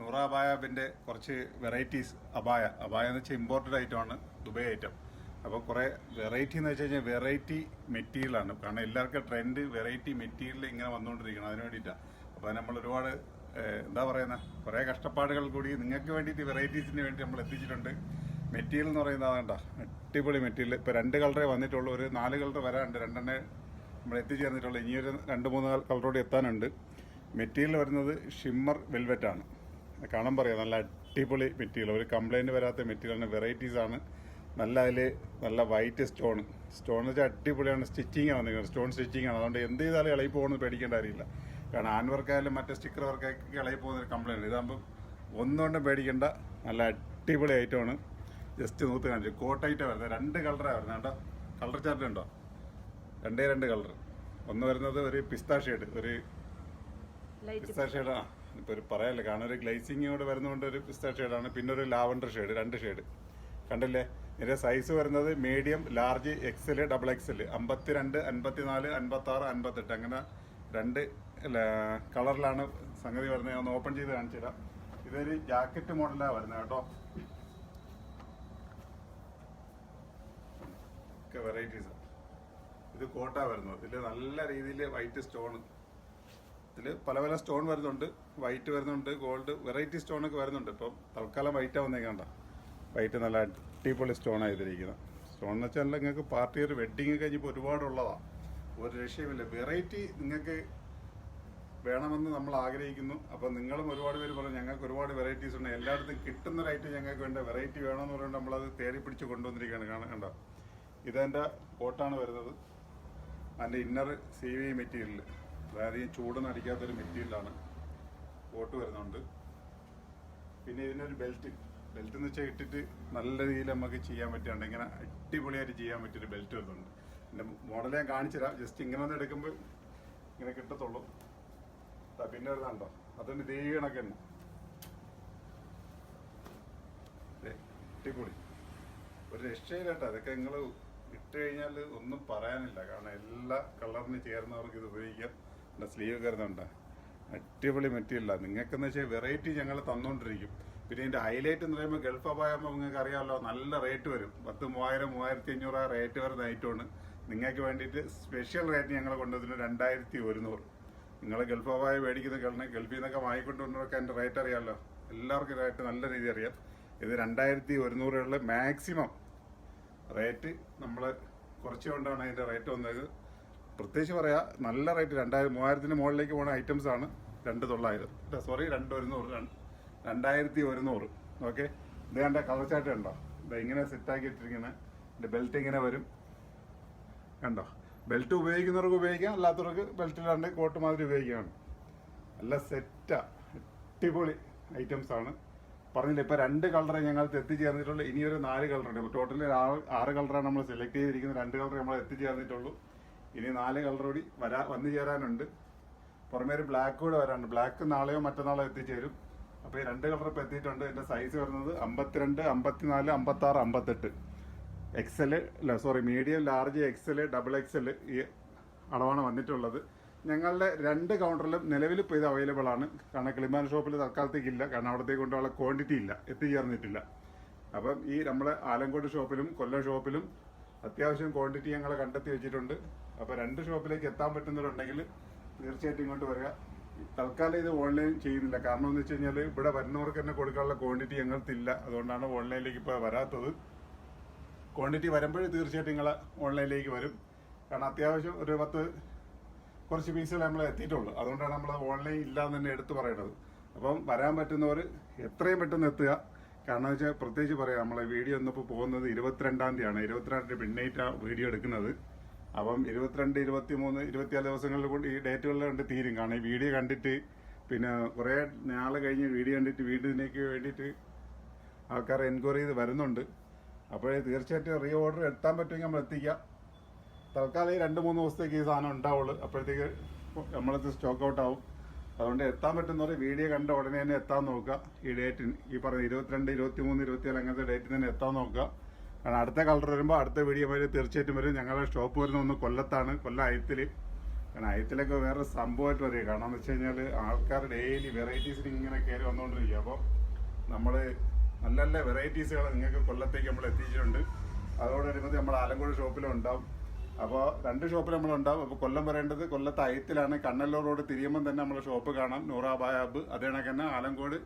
നൂറ അബായബിൻ്റെ കുറച്ച് വെറൈറ്റീസ് അബായ എന്ന് വെച്ചാൽ ഇമ്പോർട്ടഡ് ഐറ്റമാണ്, ദുബായ് ഐറ്റം. അപ്പോൾ കുറേ വെറൈറ്റി എന്ന് വെച്ച് കഴിഞ്ഞാൽ വെറൈറ്റി മെറ്റീരിയലാണ്. കാരണം എല്ലാവർക്കും ട്രെൻഡ് വെറൈറ്റി മെറ്റീരിയൽ ഇങ്ങനെ വന്നുകൊണ്ടിരിക്കണം, അതിന് വേണ്ടിയിട്ടാണ്. അപ്പോൾ നമ്മൾ ഒരുപാട് എന്താ പറയുന്ന കുറേ കഷ്ടപ്പാടുകൾ കൂടി നിങ്ങൾക്ക് വേണ്ടിയിട്ട് വെറൈറ്റീസിന് വേണ്ടി നമ്മൾ എത്തിച്ചിട്ടുണ്ട്. മെറ്റീരിയൽ എന്ന് പറയുന്നത് അതേണ്ട അടിപൊളി മെറ്റീരിയൽ. ഇപ്പോൾ 2 കളറേ വന്നിട്ടുള്ളൂ, ഒരു 4 കളർ വരാനുണ്ട്. 2 നമ്മൾ എത്തിച്ചേർന്നിട്ടുള്ളൂ. ഇനിയൊരു 2-3 കളറോട് എത്താനുണ്ട്. മെറ്റീരിയൽ വരുന്നത് ഷിമ്മർ വെൽവെറ്റാണ്. കാണാൻ പറയാം, നല്ല അടിപൊളി മെറ്റീരിയൽ, ഒരു കംപ്ലൈൻറ്റ് വരാത്ത മെറ്റീരിയലാണ്. വെറൈറ്റീസാണ്. നല്ല വൈറ്റ് സ്റ്റോൺ എന്ന് വെച്ചാൽ അടിപൊളിയാണ്. സ്റ്റിച്ചിങ് ആണ് വന്നിരിക്കുന്നത്, സ്റ്റോൺ സ്റ്റിച്ചിങ് ആണ്. അതുകൊണ്ട് എന്ത് ചെയ്താലും ഇളകി പോകുന്നത് പേടിക്കേണ്ട കാര്യമില്ല. കാരണം ഹാൻഡ് വർക്കായാലും മറ്റേ സ്റ്റിക്കർ വർക്കൊക്കെ ഇളകി പോകുന്നൊരു കംപ്ലൈൻറ്റ്. ഇതാകുമ്പോൾ ഒന്നുകൊണ്ടും പേടിക്കേണ്ട, നല്ല അടിപൊളി ഐറ്റമാണ്. ജസ്റ്റ് നൂത്ത് കാണിച്ചു. കോട്ട് ഐറ്റം വരുന്നത് 2 കളറാണ് വരുന്നത് കേട്ടോ. കളർ ചാർട്ട് ഉണ്ടോ? 2 കളർ. ഒന്ന് വരുന്നത് ഒരു പിസ്ത ഷെയ്ഡ്, ഒരു പിസ്ത ഷെയ്ഡാ. ഇപ്പോൾ ഒരു പറയാനില്ല, കാരണം ഒരു ഗ്ലേസിങ്ങോട് വരുന്നതുകൊണ്ട് ഒരു പിസ്ത ഷെയ്ഡാണ്. പിന്നെ ഒരു ലാവൻഡർ ഷെയ്ഡ്, 2 ഷെയ്ഡ് കണ്ടില്ലേ. ഇതിൻ്റെ സൈസ് വരുന്നത് മീഡിയം, ലാർജ്, XL, XXL, 52, 54, 56, 58 അങ്ങനെ 2 കളറിലാണ് സംഗതി വരുന്നത്. ഞാൻ ഒന്ന് ഓപ്പൺ ചെയ്ത് കാണിച്ചു തരാം. ഇതൊരു ജാക്കറ്റ് മോഡലാണ് വരുന്നത് കേട്ടോ. ഒക്കെ വെറൈറ്റീസ്. ഇത് കോട്ടാ വരുന്നത്. ഇതിൽ നല്ല രീതിയിൽ വൈറ്റ് സ്റ്റോൺ, ഇതിൽ പല സ്റ്റോൺ വരുന്നുണ്ട്. വൈറ്റ് വരുന്നുണ്ട്, ഗോൾഡ്, വെറൈറ്റി സ്റ്റോണൊക്കെ വരുന്നുണ്ട്. ഇപ്പം തൽക്കാലം വൈറ്റാ വന്നേക്കണ്ട. വൈറ്റ് നല്ല അടിപൊളി സ്റ്റോണാണ് ഇതിരിക്കുന്നത്. സ്റ്റോൺ എന്ന് വെച്ചാൽ നിങ്ങൾക്ക് പാർട്ടി ഒരു വെഡ്ഡിങ് കഴിഞ്ഞപ്പോൾ ഒരുപാടുള്ളതാണ്, ഒരു രക്ഷയുമില്ല. വെറൈറ്റി നിങ്ങൾക്ക് വേണമെന്ന് നമ്മൾ ആഗ്രഹിക്കുന്നു. അപ്പോൾ നിങ്ങളും ഒരുപാട് പേര് പറഞ്ഞു ഞങ്ങൾക്ക് ഒരുപാട് വെറൈറ്റീസ് ഉണ്ട്, എല്ലായിടത്തും കിട്ടുന്നൊരൈറ്റം ഞങ്ങൾക്ക് വേണ്ട വെറൈറ്റി വേണമെന്ന് പറയുമ്പോൾ നമ്മളത് തേടി പിടിച്ച് കൊണ്ടുവന്നിരിക്കുകയാണ്. കണ്ടോ, ഇതെൻ്റെ കോട്ടാണ് വരുന്നത്. അതിൻ്റെ ഇന്നർ CV മെറ്റീരിയൽ, അതായത് ഈ ചൂടൊന്നും അടിക്കാത്തൊരു മെറ്റീരിയലാണ്. കോട്ട് വരുന്നുണ്ട്. പിന്നെ ഇതിനൊരു ബെൽറ്റ് എന്ന് വെച്ചാൽ ഇട്ടിട്ട് നല്ല രീതിയിൽ നമുക്ക് ചെയ്യാൻ പറ്റുന്നുണ്ട്. ഇങ്ങനെ അടിപൊളിയായിട്ട് ചെയ്യാൻ പറ്റിയൊരു ബെൽറ്റ് വരുന്നുണ്ട്. എൻ്റെ മോഡൽ ഞാൻ കാണിച്ചു തരാം. ജസ്റ്റ് ഇങ്ങനെ ഒന്ന് എടുക്കുമ്പോൾ ഇങ്ങനെ കിട്ടത്തുള്ളൂ. പിന്നെ വരുന്നുണ്ടോ, അതുകൊണ്ട് ഇതേ കണക്ക് തന്നെ അടിപൊളി, ഒരു രക്ഷയില്ലാട്ടോ. അതൊക്കെ നിങ്ങൾ ഇട്ട് കഴിഞ്ഞാൽ ഒന്നും പറയാനില്ല. കാരണം എല്ലാ കളറിന് ചേർന്നവർക്ക് ഇത് ഉപയോഗിക്കാം. എൻ്റെ സ്ലീവ് കയറുന്നുണ്ട്, അടിപൊളി മെറ്റീരിയലാണ്. നിങ്ങൾക്കെന്ന് വെച്ചാൽ വെറൈറ്റി ഞങ്ങൾ തന്നുകൊണ്ടിരിക്കും. പിന്നെ ഇതിൻ്റെ ഹൈലൈറ്റ് എന്ന് പറയുമ്പോൾ ഗൾഫ് അബായാകുമ്പോൾ നിങ്ങൾക്ക് അറിയാമല്ലോ, നല്ല റേറ്റ് വരും. 10,000, 3,500 റേറ്റ് വരുന്ന ഐറ്റമാണ്. നിങ്ങൾക്ക് വേണ്ടിയിട്ട് സ്പെഷ്യൽ റേറ്റ് ഞങ്ങൾ കൊണ്ടുവന്നിട്ട് 2,100. നിങ്ങൾ ഗൾഫ് അബായ മേടിക്കുന്ന ഗൾഫിൽ നിന്നൊക്കെ വാങ്ങിക്കൊണ്ടുവന്നവർക്ക് അതിൻ്റെ റേറ്റ് അറിയാമല്ലോ, എല്ലാവർക്കും റേറ്റ് നല്ല രീതി അറിയാം. ഇത് 2,100 മാക്സിമം റേറ്റ് നമ്മൾ കുറച്ചുകൊണ്ടാണ് അതിൻ്റെ റേറ്റ് വന്നത്. പ്രത്യേകിച്ച് പറയാം, നല്ല റേറ്റ് 3,000 മുകളിലേക്ക് പോകുന്ന ഐറ്റംസ് ആണ്. 2,900 സോറി 2,100. ഓക്കെ, ഇത് കണ്ട കളർ ചാർട്ട് ഉണ്ടോ? ഇത് ഇങ്ങനെ സെറ്റാക്കി ഇട്ടിരിക്കുന്നത്. ഇതിൻ്റെ ബെൽറ്റ് ഇങ്ങനെ വരും കണ്ടോ. ബെൽറ്റ് ഉപയോഗിക്കുന്നവർക്ക് ഉപയോഗിക്കാം, അല്ലാത്തവർക്ക് ബെൽറ്റ് ഇല്ലാണ്ട് കോട്ട് മാതിരി ഉപയോഗിക്കുകയാണ്. നല്ല സെറ്റാ, അടിപൊളി ഐറ്റംസ് ആണ്. പറഞ്ഞില്ല, ഇപ്പോൾ 2 കളറേ ഞങ്ങൾ എത്തിച്ചേർന്നിട്ടുള്ളൂ. ഇനിയൊരു 4 കളറുണ്ട്. ടോട്ടലി 6 കളറാണ് നമ്മൾ സെലക്ട് ചെയ്തിരിക്കുന്നത്. 2 കളർ നമ്മൾ എത്തിച്ചേർന്നിട്ടുള്ളൂ. ഇനി 4 കളർ കൂടി വന്നു ചേരാനുണ്ട്. പുറമേ ഒരു ബ്ലാക്ക് കൂടെ വരാനുണ്ട്. ബ്ലാക്ക് നാളെയോ മറ്റന്നാളോ എത്തിച്ചേരും. അപ്പോൾ ഈ 2 കളർ ഇപ്പോൾ എത്തിയിട്ടുണ്ട്. എൻ്റെ സൈസ് വരുന്നത് 52, 54, 56, 58 XL, medium, large, XL, XXL ഈ അളവാണ് വന്നിട്ടുള്ളത്. ഞങ്ങളുടെ 2 കൗണ്ടറിലും നിലവിൽ ഇപ്പോൾ ഇത് അവൈലബിൾ ആണ്. കാരണം കിളിമാൻ ഷോപ്പിൽ തൽക്കാലത്തേക്കില്ല, കാരണം അവിടത്തേക്ക് കൊണ്ടുള്ള ക്വാണ്ടിറ്റി ഇല്ല, എത്തിച്ചേർന്നിട്ടില്ല. അപ്പം ഈ നമ്മളെ ആലങ്കോട് ഷോപ്പിലും കൊല്ലം ഷോപ്പിലും അത്യാവശ്യം ക്വാണ്ടിറ്റി ഞങ്ങൾ കണ്ടെത്തി വെച്ചിട്ടുണ്ട്. അപ്പോൾ 2 ഷോപ്പിലേക്ക് എത്താൻ പറ്റുന്നവരുണ്ടെങ്കിൽ തീർച്ചയായിട്ടും ഇങ്ങോട്ട് വരിക. തൽക്കാലം ഇത് ഓൺലൈൻ ചെയ്യുന്നില്ല. കാരണം എന്ന് വെച്ച് കഴിഞ്ഞാൽ ഇവിടെ വരുന്നവർക്ക് തന്നെ കൊടുക്കാനുള്ള ക്വാണ്ടിറ്റി ഞങ്ങൾക്കില്ല. അതുകൊണ്ടാണ് ഓൺലൈനിലേക്ക് ഇപ്പോൾ വരാത്തത്. ക്വാണ്ടിറ്റി വരുമ്പോഴേ തീർച്ചയായിട്ടും നിങ്ങൾ ഓൺലൈനിലേക്ക് വരും. കാരണം അത്യാവശ്യം ഒരു കുറച്ച് പീസുകൾ നമ്മൾ എത്തിയിട്ടുള്ളൂ. അതുകൊണ്ടാണ് നമ്മൾ ഓൺലൈൻ ഇല്ലാന്ന് തന്നെ എടുത്തു പറയുന്നത്. അപ്പം വരാൻ പറ്റുന്നവർ എത്രയും പെട്ടെന്ന് എത്തുക. കാരണം വെച്ചാൽ പ്രത്യേകിച്ച് പറയാം, നമ്മളെ വീഡിയോ ഇന്നിപ്പോൾ പോകുന്നത് 22-ാം തീയതിയാണ്. 22 മിഡ്നൈറ്റാണ് വീഡിയോ എടുക്കുന്നത്. അപ്പം 22, 23, 24 ദിവസങ്ങളിൽ കൊണ്ട് ഈ ഡേറ്റുകളിൽ കൊണ്ട് തീരും. കാരണം ഈ വീഡിയോ കണ്ടിട്ട് പിന്നെ കുറേ നാൾ കഴിഞ്ഞ് വീഡിയോ കണ്ടിട്ട് വീടിനേക്ക് വേണ്ടിയിട്ട് ആൾക്കാർ എൻക്വയറി ചെയ്ത് വരുന്നുണ്ട്. അപ്പോഴേ തീർച്ചയായിട്ടും റീ ഓർഡർ എത്താൻ പറ്റുമെങ്കിൽ നമ്മൾ എത്തിക്കാം. തൽക്കാലം ഈ 2-3 ദിവസത്തേക്ക് ഈ സാധനം ഉണ്ടാവുള്ളൂ. അപ്പോഴത്തേക്ക് നമ്മളത് സ്റ്റോക്ക് ഔട്ട് ആവും. അതുകൊണ്ട് എത്താൻ പറ്റുന്നവർ വീഡിയോ കണ്ട ഉടനെ തന്നെ എത്താൻ നോക്കുക. ഈ ഡേറ്റിന് ഈ പറഞ്ഞ 22, 23, 24 അങ്ങനത്തെ ഡേറ്റിന് തന്നെ എത്താൻ നോക്കുക. കാരണം അടുത്ത കളർ വരുമ്പോൾ അടുത്ത വീഡിയോ വരെ തീർച്ചയായിട്ടും വരും. ഞങ്ങളുടെ ഷോപ്പ് വരുന്ന ഒന്ന് കൊല്ലത്താണ്, കൊല്ലം അയത്തിൽ. കാരണം അയത്തിലൊക്കെ വേറെ സംഭവമായിട്ട് വരിക. കാരണം എന്ന് വെച്ച് കഴിഞ്ഞാൽ ആൾക്കാർ ഡെയിലി വെറൈറ്റീസിന് ഇങ്ങനെ കയറി വന്നുകൊണ്ടിരിക്കുക. അപ്പോൾ നമ്മൾ നല്ല നല്ല വെറൈറ്റീസുകൾ നിങ്ങൾക്ക് കൊല്ലത്തേക്ക് നമ്മൾ എത്തിച്ചിട്ടുണ്ട്. അതോടനുബന്ധി നമ്മൾ ആലങ്കോട് ഷോപ്പിലും ഉണ്ടാവും. അപ്പോൾ 2 ഷോപ്പിൽ നമ്മളുണ്ടാവും. അപ്പോൾ കൊല്ലം വരേണ്ടത് കൊല്ലത്ത് അയത്തിലാണ്. കണ്ണല്ലൂർ റോഡ് തിരിയുമ്പം തന്നെ നമ്മളെ ഷോപ്പ് കാണാം, നൂറ ബായാബ്. അതേ കണക്ക് തന്നെ ആലങ്കോട്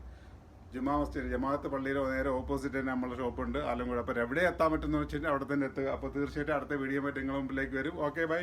ജുമാ മസ്ജിദ് ജമാഅത്ത് പള്ളിയുടെ നേരെ ഓപ്പോസിറ്റ് തന്നെ നമ്മളെ ഷോപ്പുണ്ട് ആലങ്കോട്. അപ്പോൾ എവിടെ എത്താൻ പറ്റുമെന്ന് വെച്ചിട്ടുണ്ടെങ്കിൽ അവിടെ തന്നെ എത്തുക. അപ്പോൾ തീർച്ചയായിട്ടും അടുത്ത വീഡിയോ ആയിട്ട് നിങ്ങളുടെ മുമ്പിലേക്ക് വരും. Okay, by.